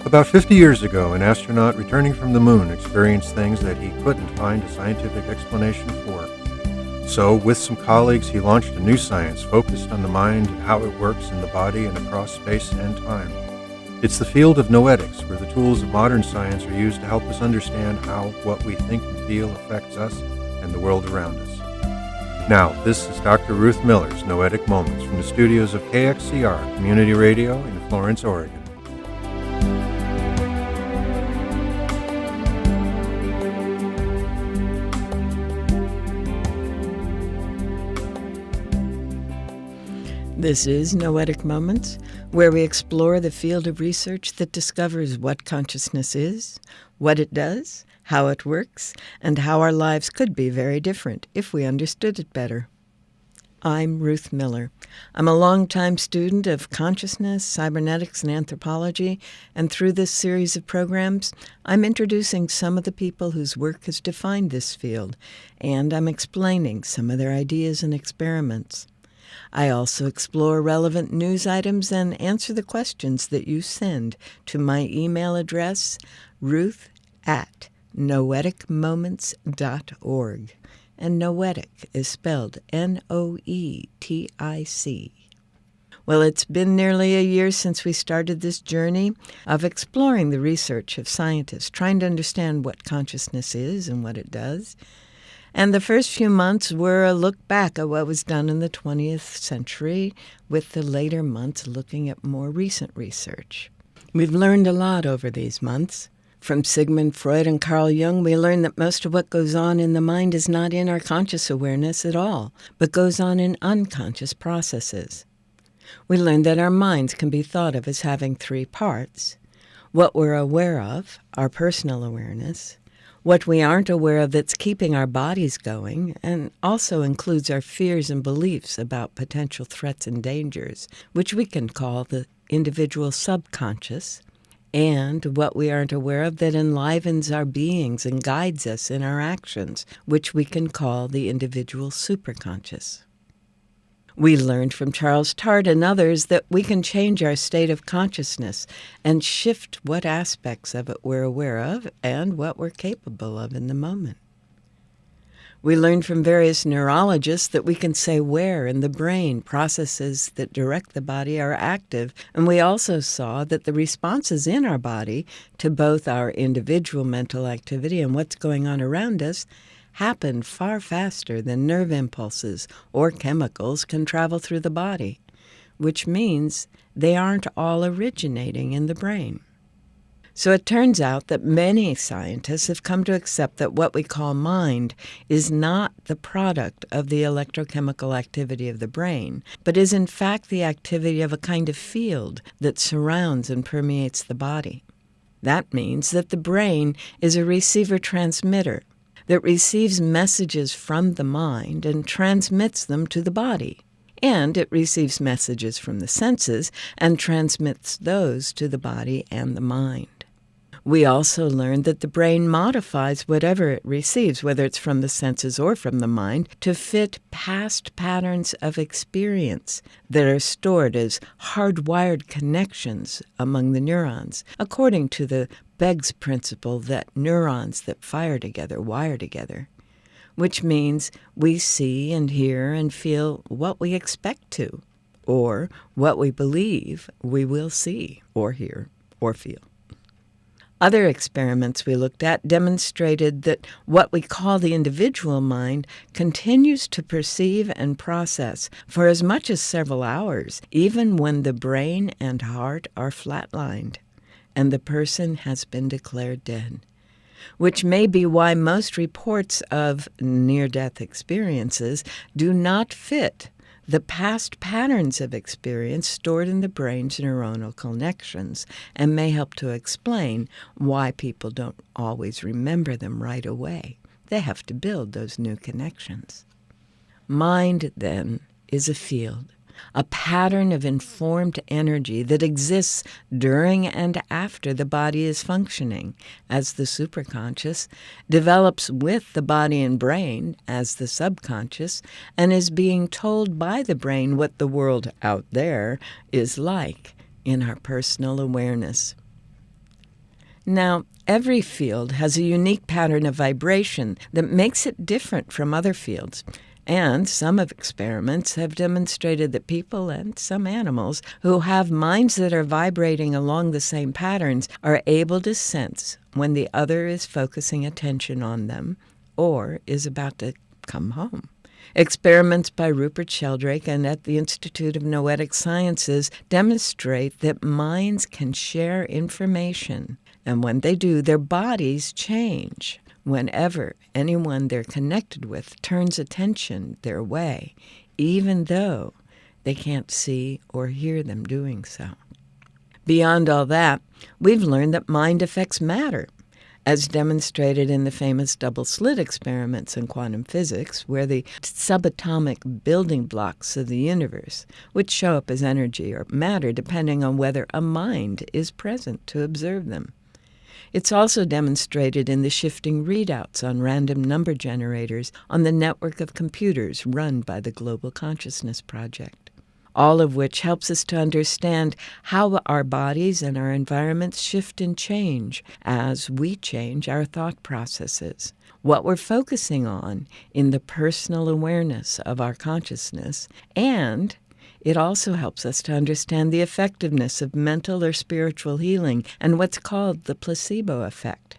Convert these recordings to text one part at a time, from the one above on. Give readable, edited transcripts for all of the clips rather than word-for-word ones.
About 50 years ago, an astronaut returning from the moon experienced things that he couldn't find a scientific explanation for. So, with some colleagues, he launched a new science focused on the mind and how it works in the body and across space and time. It's the field of Noetics, where the tools of modern science are used to help us understand how what we think and feel affects us and the world around us. Now, this is Dr. Ruth Miller's Noetic Moments from the studios of KXCR Community Radio in Florence, Oregon. This is Noetic Moments, where we explore the field of research that discovers what consciousness is, what it does, how it works, and how our lives could be very different if we understood it better. I'm Ruth Miller. I'm a longtime student of consciousness, cybernetics, and anthropology, and through this series of programs, I'm introducing some of the people whose work has defined this field, and I'm explaining some of their ideas and experiments. I also explore relevant news items and answer the questions that you send to my email address, ruth@noeticmoments.org. And Noetic is spelled Noetic. Well, it's been nearly a year since we started this journey of exploring the research of scientists, trying to understand what consciousness is and what it does. And the first few months were a look back at what was done in the 20th century, with the later months looking at more recent research. We've learned a lot over these months. From Sigmund Freud and Carl Jung, we learned that most of what goes on in the mind is not in our conscious awareness at all, but goes on in unconscious processes. We learned that our minds can be thought of as having three parts: what we're aware of, our personal awareness; what we aren't aware of that's keeping our bodies going, and also includes our fears and beliefs about potential threats and dangers, which we can call the individual subconscious; and what we aren't aware of that enlivens our beings and guides us in our actions, which we can call the individual superconscious. We learned from Charles Tart and others that we can change our state of consciousness and shift what aspects of it we're aware of and what we're capable of in the moment. We learned from various neurologists that we can say where in the brain processes that direct the body are active, and we also saw that the responses in our body to both our individual mental activity and what's going on around us happen far faster than nerve impulses or chemicals can travel through the body, which means they aren't all originating in the brain. So it turns out that many scientists have come to accept that what we call mind is not the product of the electrochemical activity of the brain, but is in fact the activity of a kind of field that surrounds and permeates the body. That means that the brain is a receiver-transmitter that receives messages from the mind and transmits them to the body. And it receives messages from the senses and transmits those to the body and the mind. We also learned that the brain modifies whatever it receives, whether it's from the senses or from the mind, to fit past patterns of experience that are stored as hardwired connections among the neurons, according to the Begg's principle that neurons that fire together wire together, which means we see and hear and feel what we expect to, or what we believe we will see or hear or feel. Other experiments we looked at demonstrated that what we call the individual mind continues to perceive and process for as much as several hours, even when the brain and heart are flatlined and the person has been declared dead, which may be why most reports of near-death experiences do not fit the past patterns of experience stored in the brain's neuronal connections, and may help to explain why people don't always remember them right away. They have to build those new connections. Mind, then, is a field, a pattern of informed energy that exists during and after the body is functioning as the superconscious, develops with the body and brain as the subconscious, and is being told by the brain what the world out there is like in our personal awareness. Now, every field has a unique pattern of vibration that makes it different from other fields. And some of experiments have demonstrated that people and some animals who have minds that are vibrating along the same patterns are able to sense when the other is focusing attention on them or is about to come home. Experiments by Rupert Sheldrake and at the Institute of Noetic Sciences demonstrate that minds can share information, and when they do, their bodies change whenever anyone they're connected with turns attention their way, even though they can't see or hear them doing so. Beyond all that, we've learned that mind affects matter, as demonstrated in the famous double-slit experiments in quantum physics, where the subatomic building blocks of the universe would show up as energy or matter depending on whether a mind is present to observe them. It's also demonstrated in the shifting readouts on random number generators on the network of computers run by the Global Consciousness Project, all of which helps us to understand how our bodies and our environments shift and change as we change our thought processes, what we're focusing on in the personal awareness of our consciousness, and it also helps us to understand the effectiveness of mental or spiritual healing and what's called the placebo effect,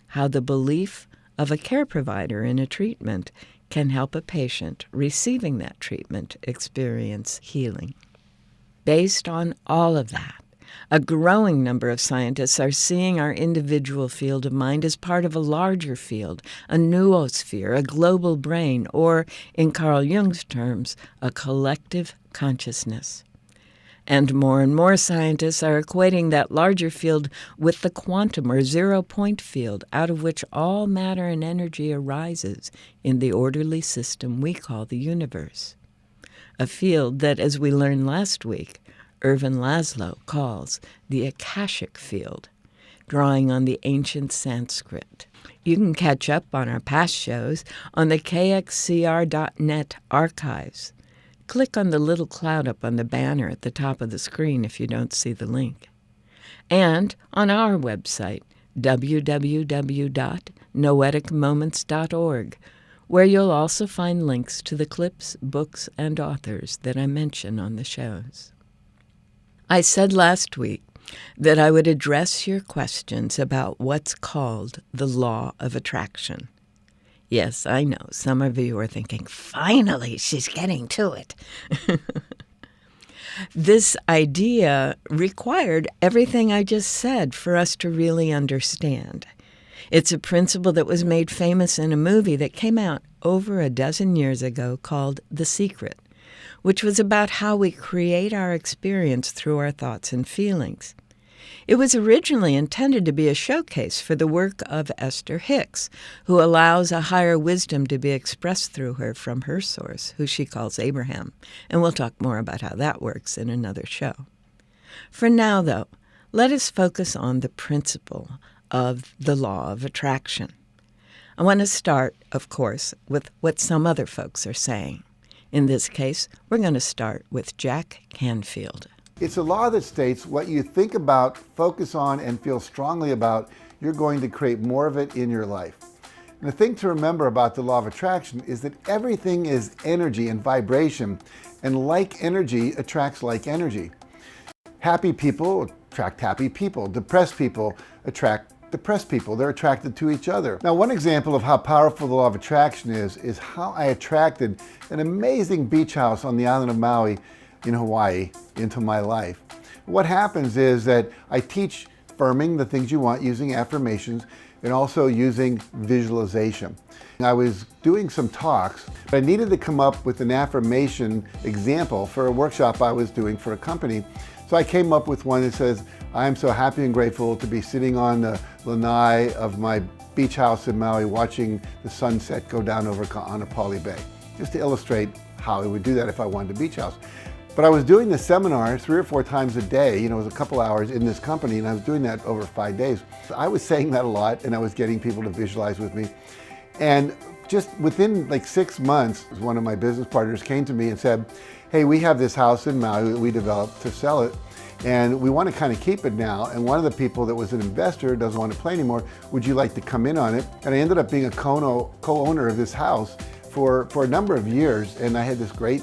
how the belief of a care provider in a treatment can help a patient receiving that treatment experience healing. Based on all of that, a growing number of scientists are seeing our individual field of mind as part of a larger field, a noosphere, a global brain, or, in Carl Jung's terms, a collective consciousness. And more scientists are equating that larger field with the quantum or zero-point field out of which all matter and energy arises in the orderly system we call the universe. A field that, as we learned last week, Ervin Laszlo calls the Akashic field, drawing on the ancient Sanskrit. You can catch up on our past shows on the KXCR.net archives. Click on the little cloud up on the banner at the top of the screen if you don't see the link. And on our website, www.noeticmoments.org, where you'll also find links to the clips, books, and authors that I mention on the shows. I said last week that I would address your questions about what's called the law of attraction. Yes, I know, some of you are thinking, finally, she's getting to it. This idea required everything I just said for us to really understand. It's a principle that was made famous in a movie that came out over a dozen years ago called The Secret, which was about how we create our experience through our thoughts and feelings. It was originally intended to be a showcase for the work of Esther Hicks, who allows a higher wisdom to be expressed through her from her source, who she calls Abraham, and we'll talk more about how that works in another show. For now, though, let us focus on the principle of the law of attraction. I want to start, of course, with what some other folks are saying. In this case, we're going to start with Jack Canfield. It's a law that states what you think about, focus on, and feel strongly about, you're going to create more of it in your life. And the thing to remember about the law of attraction is that everything is energy and vibration, and like energy attracts like energy. Happy people attract happy people. Depressed people attract depressed people. They're attracted to each other. Now, one example of how powerful the law of attraction is how I attracted an amazing beach house on the island of Maui in Hawaii into my life. What happens is that I teach affirming the things you want using affirmations and also using visualization. I was doing some talks, but I needed to come up with an affirmation example for a workshop I was doing for a company. So I came up with one that says, I am so happy and grateful to be sitting on the lanai of my beach house in Maui watching the sunset go down over Ka'anapali Bay, just to illustrate how I would do that if I wanted a beach house. But I was doing the seminar 3 or 4 times a day, it was a couple hours in this company, and I was doing that over 5 days. I was saying that a lot, and I was getting people to visualize with me. And just within like 6 months, one of my business partners came to me and said, hey, we have this house in Maui that we developed to sell it. And we want to kind of keep it now. And one of the people that was an investor doesn't want to play anymore. Would you like to come in on it? And I ended up being a co-owner of this house for a number of years. And I had this great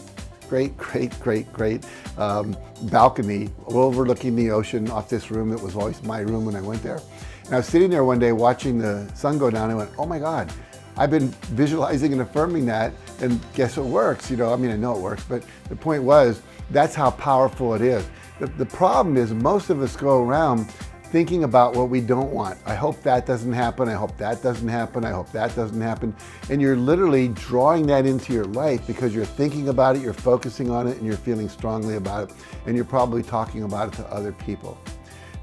balcony overlooking the ocean off this room that was always my room when I went there. And I was sitting there one day watching the sun go down and I went, oh my God, I've been visualizing and affirming that, and guess what works? I know it works, but the point was, that's how powerful it is. The problem is most of us go around thinking about what we don't want. I hope that doesn't happen. I hope that doesn't happen. I hope that doesn't happen. And you're literally drawing that into your life because you're thinking about it, you're focusing on it, and you're feeling strongly about it. And you're probably talking about it to other people.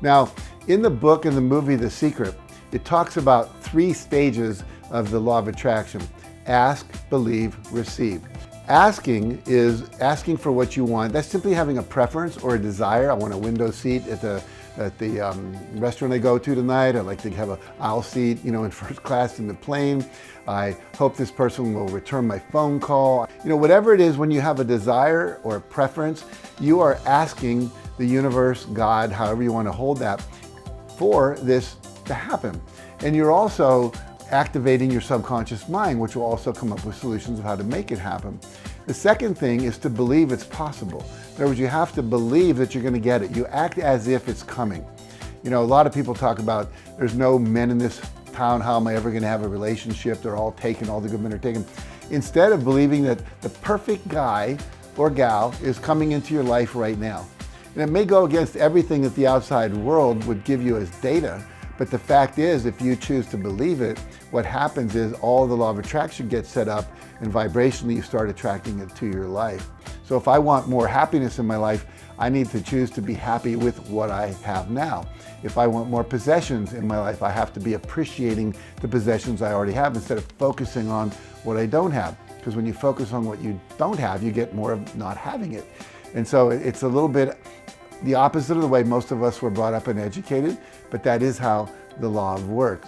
Now, in the book and the movie, The Secret, it talks about 3 stages of the law of attraction: ask, believe, receive. Asking is asking for what you want. That's simply having a preference or a desire. I want a window seat at the restaurant I go to tonight. I'd like to have an aisle seat, in first class in the plane. I hope this person will return my phone call. Whatever it is, when you have a desire or a preference, you are asking the universe, God, however you want to hold that, for this to happen. And you're also activating your subconscious mind, which will also come up with solutions of how to make it happen. The second thing is to believe it's possible. In other words, you have to believe that you're going to get it. You act as if it's coming. A lot of people talk about there's no men in this town, how am I ever going to have a relationship? They're all taken, all the good men are taken. Instead of believing that the perfect guy or gal is coming into your life right now. And it may go against everything that the outside world would give you as data, but the fact is, if you choose to believe it, what happens is all the law of attraction gets set up, and vibrationally you start attracting it to your life. So if I want more happiness in my life, I need to choose to be happy with what I have now. If I want more possessions in my life, I have to be appreciating the possessions I already have instead of focusing on what I don't have. Because when you focus on what you don't have, you get more of not having it. And so it's a little bit the opposite of the way most of us were brought up and educated, but that is how the law works.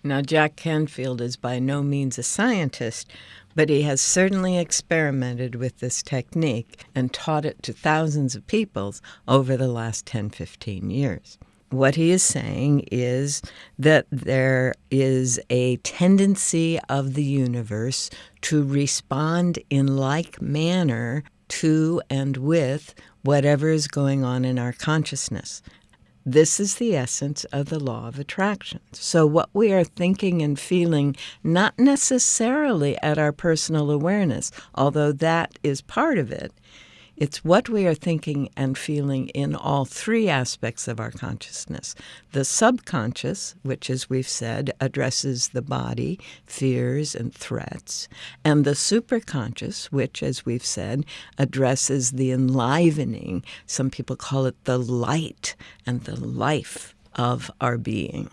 Now, Jack Canfield is by no means a scientist, but he has certainly experimented with this technique and taught it to thousands of people over the last 10-15 years. What he is saying is that there is a tendency of the universe to respond in like manner to and with whatever is going on in our consciousness. This is the essence of the law of attraction. So what we are thinking and feeling, not necessarily at our personal awareness, although that is part of it, it's what we are thinking and feeling in all 3 aspects of our consciousness. The subconscious, which, as we've said, addresses the body, fears, and threats. And the superconscious, which, as we've said, addresses the enlivening, some people call it the light and the life of our being,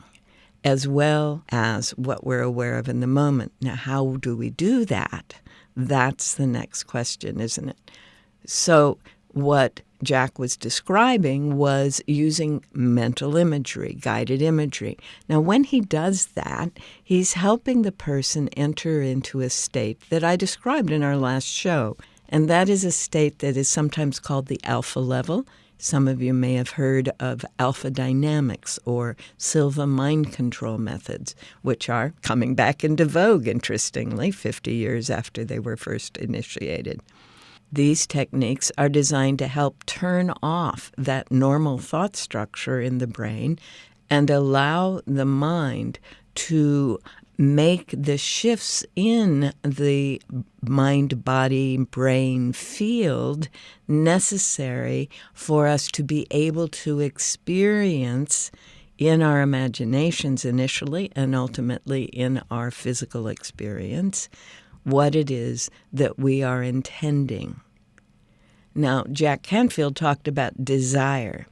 as well as what we're aware of in the moment. Now, how do we do that? That's the next question, isn't it? So what Jack was describing was using mental imagery, guided imagery. Now, when he does that, he's helping the person enter into a state that I described in our last show, and that is a state that is sometimes called the alpha level. Some of you may have heard of alpha dynamics or Silva mind control methods, which are coming back into vogue, interestingly, 50 years after they were first initiated. These techniques are designed to help turn off that normal thought structure in the brain and allow the mind to make the shifts in the mind-body-brain field necessary for us to be able to experience in our imaginations initially and ultimately in our physical experience what it is that we are intending. Now, Jack Canfield talked about desire.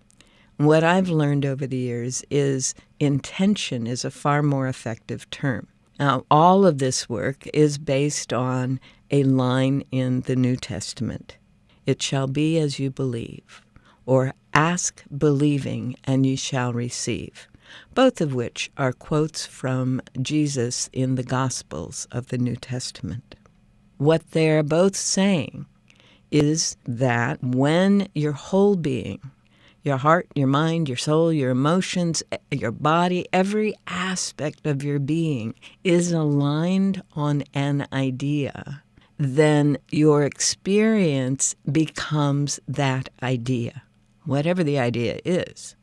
What I've learned over the years is intention is a far more effective term. Now, all of this work is based on a line in the New Testament. It shall be as you believe, or ask believing and ye shall receive, both of which are quotes from Jesus in the Gospels of the New Testament. What they're both saying is that when your whole being Your heart, your mind, your soul, your emotions, your body, every aspect of your being is aligned on an idea, then your experience becomes that idea, whatever the idea is.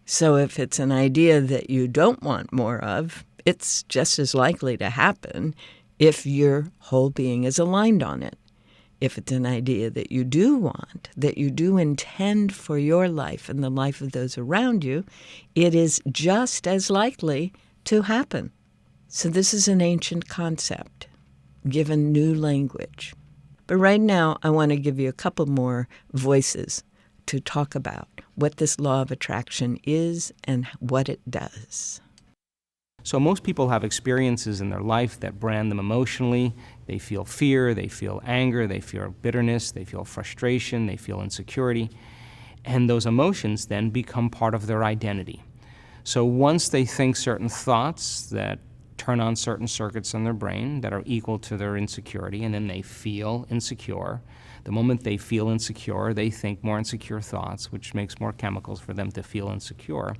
So if it's an idea that you don't want more of, it's just as likely to happen if your whole being is aligned on it. If it's an idea that you do want, that you do intend for your life and the life of those around you, it is just as likely to happen. So this is an ancient concept, given new language. But right now, I want to give you a couple more voices to talk about what this law of attraction is and what it does. So most people have experiences in their life that brand them emotionally. They feel fear, they feel anger, they feel bitterness, they feel frustration, they feel insecurity. And those emotions then become part of their identity. So once they think certain thoughts that turn on certain circuits in their brain that are equal to their insecurity, and then they feel insecure. The moment they feel insecure, they think more insecure thoughts, which makes more chemicals for them to feel insecure.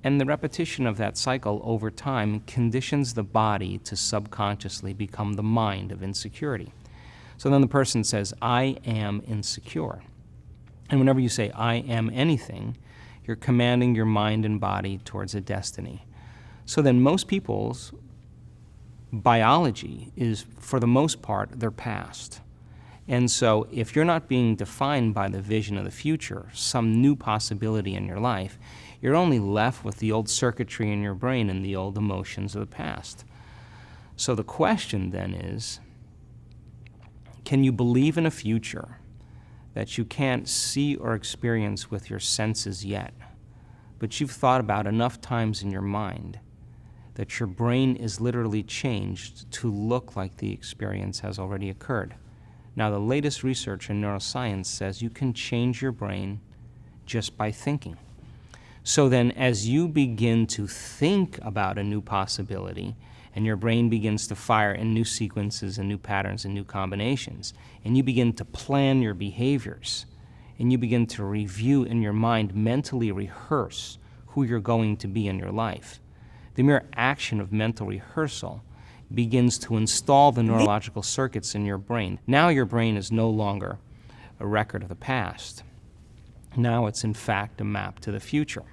And the repetition of that cycle over time conditions the body to subconsciously become the mind of insecurity. So then the person says, I am insecure. And whenever you say, I am anything, you're commanding your mind and body towards a destiny. So then most people's biology is, for the most part, their past. And so if you're not being defined by the vision of the future, some new possibility in your life, you're only left with the old circuitry in your brain and the old emotions of the past. So the question then is, can you believe in a future that you can't see or experience with your senses yet, but you've thought about enough times in your mind that your brain is literally changed to look like the experience has already occurred? Now, the latest research in neuroscience says you can change your brain just by thinking. So then, as you begin to think about a new possibility, and your brain begins to fire in new sequences and new patterns and new combinations, and you begin to plan your behaviors, and you begin to review in your mind, mentally rehearse who you're going to be in your life, the mere action of mental rehearsal begins to install the neurological circuits in your brain. Now your brain is no longer a record of the past. Now it's in fact a map to the future.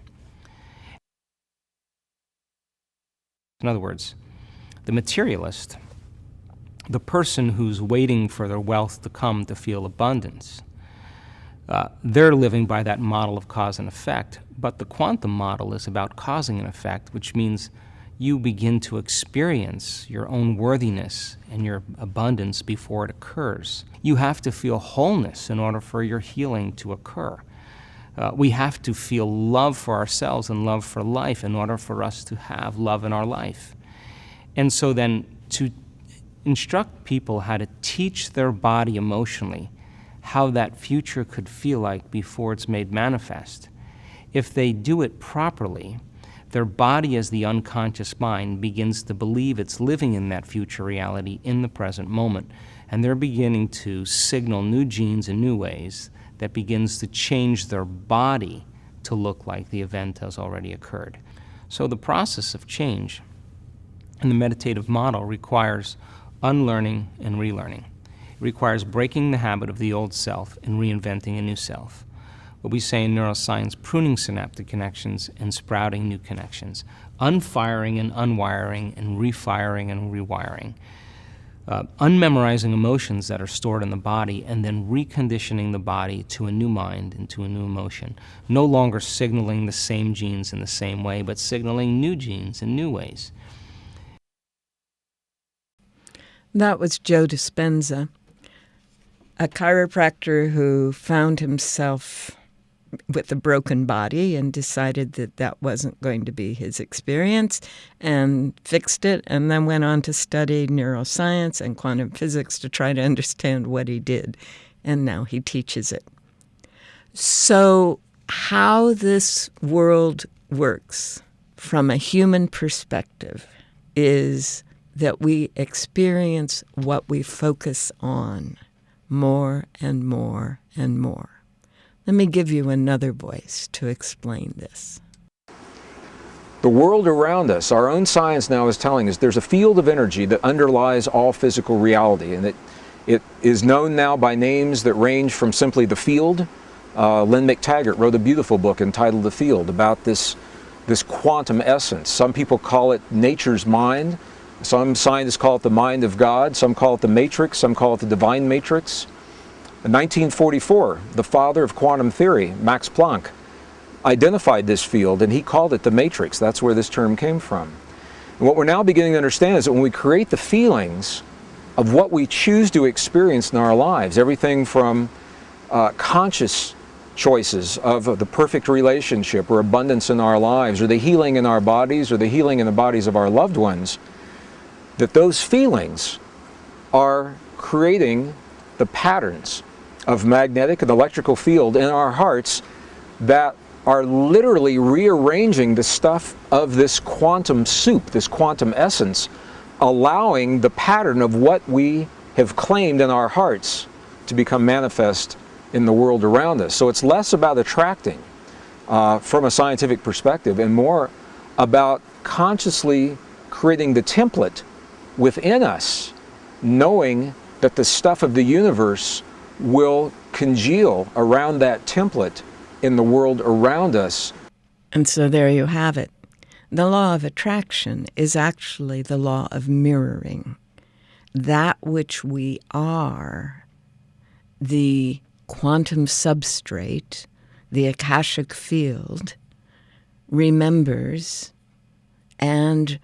In other words, the materialist, the person who's waiting for their wealth to come to feel abundance, they're living by that model of cause and effect. But the quantum model is about causing an effect, which means you begin to experience your own worthiness and your abundance before it occurs. You have to feel wholeness in order for your healing to occur. We have to feel love for ourselves and love for life in order for us to have love in our life. And so then to instruct people how to teach their body emotionally how that future could feel like before it's made manifest, if they do it properly, their body as the unconscious mind begins to believe it's living in that future reality in the present moment. And they're beginning to signal new genes in new ways that begins to change their body to look like the event has already occurred. So the process of change in the meditative model requires unlearning and relearning. It requires breaking the habit of the old self and reinventing a new self. What we say in neuroscience, pruning synaptic connections and sprouting new connections, unfiring and unwiring and refiring and rewiring, unmemorizing emotions that are stored in the body and then reconditioning the body to a new mind and to a new emotion, no longer signaling the same genes in the same way, but signaling new genes in new ways. That was Joe Dispenza, a chiropractor who found himself with a broken body and decided that that wasn't going to be his experience and fixed it, and then went on to study neuroscience and quantum physics to try to understand what he did. And now he teaches it. So how this world works from a human perspective is that we experience what we focus on more and more and more. Let me give you another voice to explain this. The world around us, our own science now is telling us there's a field of energy that underlies all physical reality, and it is known now by names that range from simply the field. Lynn McTaggart wrote a beautiful book entitled The Field about this quantum essence. Some people call it nature's mind. Some scientists call it the mind of God. Some call it the matrix. Some call it the divine matrix. In 1944, the father of quantum theory, Max Planck, identified this field, and he called it the matrix. That's where this term came from. And what we're now beginning to understand is that when we create the feelings of what we choose to experience in our lives, everything from conscious choices of the perfect relationship or abundance in our lives, or the healing in our bodies, or the healing in the bodies of our loved ones, that those feelings are creating the patterns of magnetic and electrical field in our hearts that are literally rearranging the stuff of this quantum soup, this quantum essence, allowing the pattern of what we have claimed in our hearts to become manifest in the world around us. So it's less about attracting from a scientific perspective and more about consciously creating the template within us, knowing that the stuff of the universe will congeal around that template in the world around us. And so there you have it. The law of attraction is actually the law of mirroring. That which we are, the quantum substrate, the Akashic field, remembers and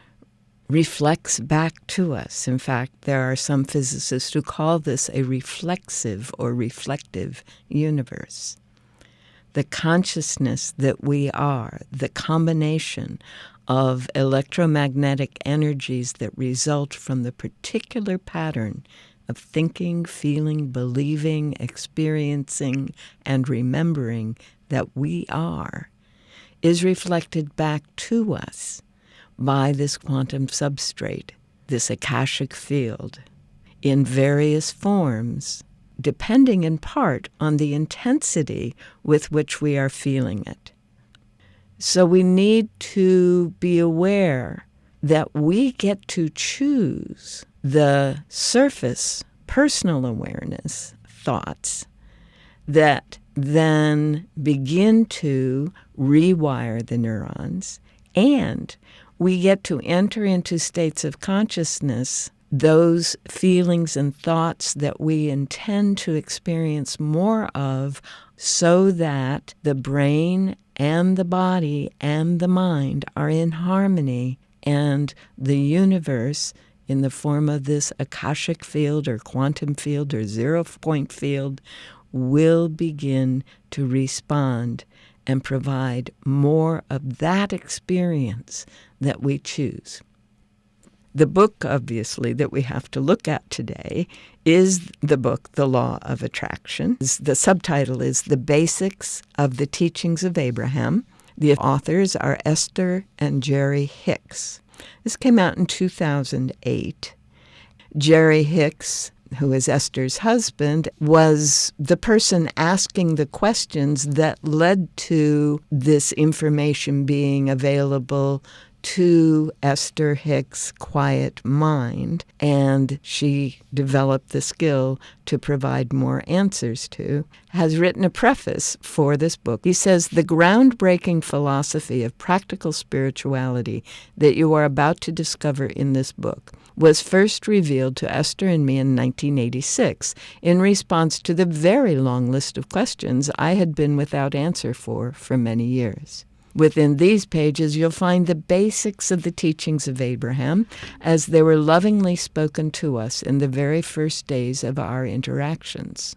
reflects back to us. In fact, there are some physicists who call this a reflexive or reflective universe. The consciousness that we are, the combination of electromagnetic energies that result from the particular pattern of thinking, feeling, believing, experiencing, and remembering that we are, is reflected back to us by this quantum substrate, this Akashic field, in various forms, depending in part on the intensity with which we are feeling it. So we need to be aware that we get to choose the surface personal awareness thoughts that then begin to rewire the neurons, and we get to enter into states of consciousness those feelings and thoughts that we intend to experience more of, so that the brain and the body and the mind are in harmony, and the universe, in the form of this Akashic field or quantum field or zero-point field, will begin to respond and provide more of that experience that we choose. The book, obviously, that we have to look at today is the book, The Law of Attraction. The subtitle is The Basics of the Teachings of Abraham. The authors are Esther and Jerry Hicks. This came out in 2008. Jerry Hicks, who is Esther's husband, was the person asking the questions that led to this information being available to Esther Hicks' quiet mind, and she developed the skill to provide more answers to, has written a preface for this book. He says, "The groundbreaking philosophy of practical spirituality that you are about to discover in this book was first revealed to Esther and me in 1986 in response to the very long list of questions I had been without answer for many years. Within these pages, you'll find the basics of the teachings of Abraham as they were lovingly spoken to us in the very first days of our interactions.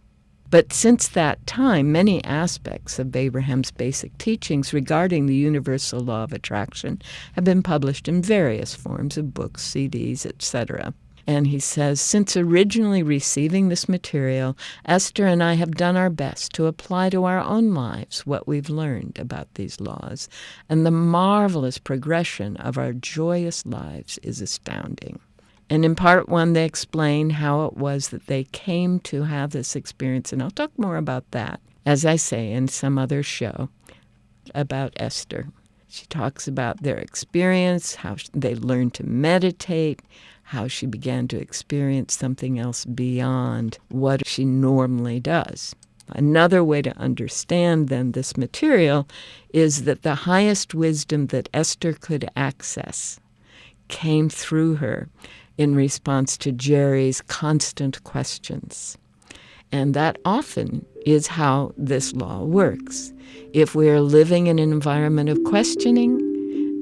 But since that time, many aspects of Abraham's basic teachings regarding the universal law of attraction have been published in various forms of books, CDs, etc. And he says, since originally receiving this material, Esther and I have done our best to apply to our own lives what we've learned about these laws, and the marvelous progression of our joyous lives is astounding. And in part one, they explain how it was that they came to have this experience, and I'll talk more about that as I say in some other show about Esther. She talks about their experience, how they learned to meditate, how she began to experience something else beyond what she normally does. Another way to understand, then, this material is that the highest wisdom that Esther could access came through her in response to Jerry's constant questions. And that often is how this law works. If we are living in an environment of questioning,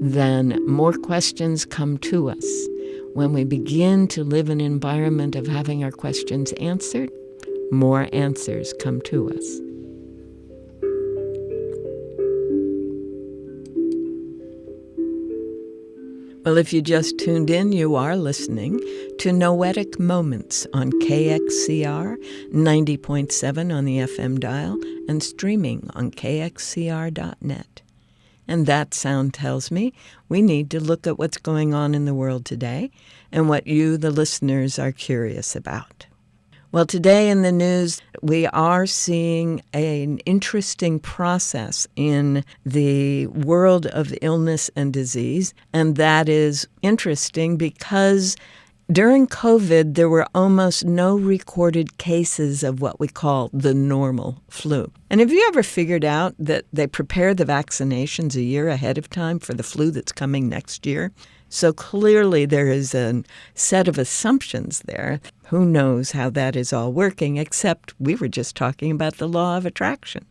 then more questions come to us. When we begin to live in an environment of having our questions answered, more answers come to us. Well, if you just tuned in, you are listening to Noetic Moments on KXCR 90.7 on the FM dial and streaming on KXCR.net. And that sound tells me we need to look at what's going on in the world today and what you, the listeners, are curious about. Well, today in the news, we are seeing an interesting process in the world of illness and disease, and that is interesting because during COVID, there were almost no recorded cases of what we call the normal flu. And have you ever figured out that they prepare the vaccinations a year ahead of time for the flu that's coming next year? So clearly there is a set of assumptions there. Who knows how that is all working, except we were just talking about the law of attraction.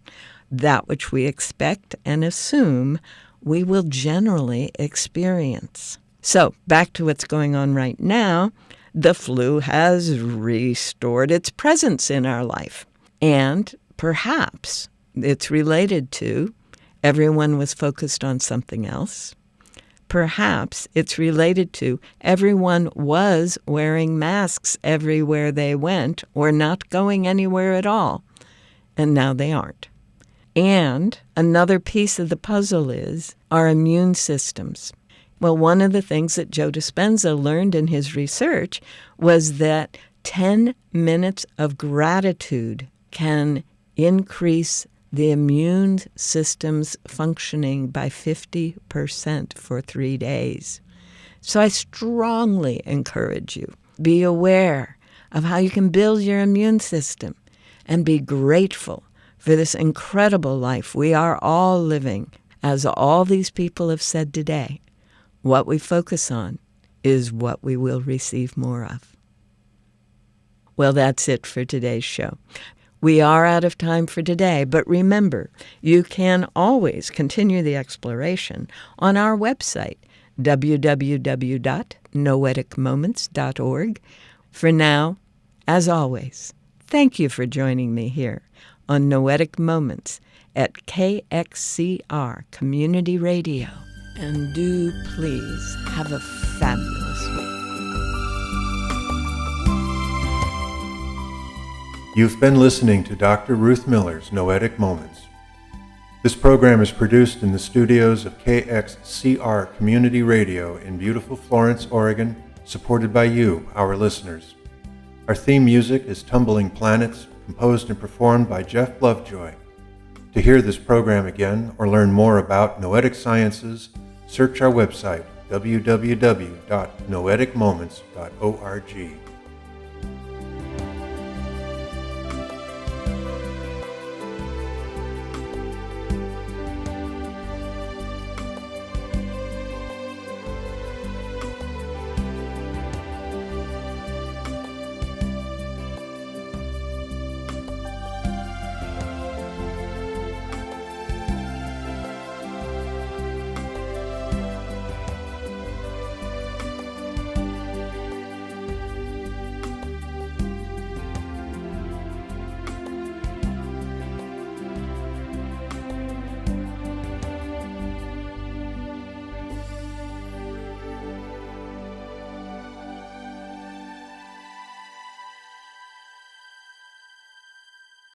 That which we expect and assume we will generally experience. So back to what's going on right now. The flu has restored its presence in our life. And perhaps it's related to everyone was focused on something else. Perhaps it's related to everyone was wearing masks everywhere they went or not going anywhere at all, and now they aren't. And another piece of the puzzle is our immune systems. Well, one of the things that Joe Dispenza learned in his research was that 10 minutes of gratitude can increase the immune system's functioning by 50% for 3 days. So I strongly encourage you, be aware of how you can build your immune system and be grateful for this incredible life we are all living. As all these people have said today, what we focus on is what we will receive more of. Well, that's it for today's show. We are out of time for today, but remember, you can always continue the exploration on our website, www.noeticmoments.org. For now, as always, thank you for joining me here on Noetic Moments at KXCR Community Radio. And do please have a fabulous week. You've been listening to Dr. Ruth Miller's Noetic Moments. This program is produced in the studios of KXCR Community Radio in beautiful Florence, Oregon, supported by you, our listeners. Our theme music is Tumbling Planets, composed and performed by Jeff Lovejoy. To hear this program again or learn more about Noetic Sciences, search our website, www.noeticmoments.org.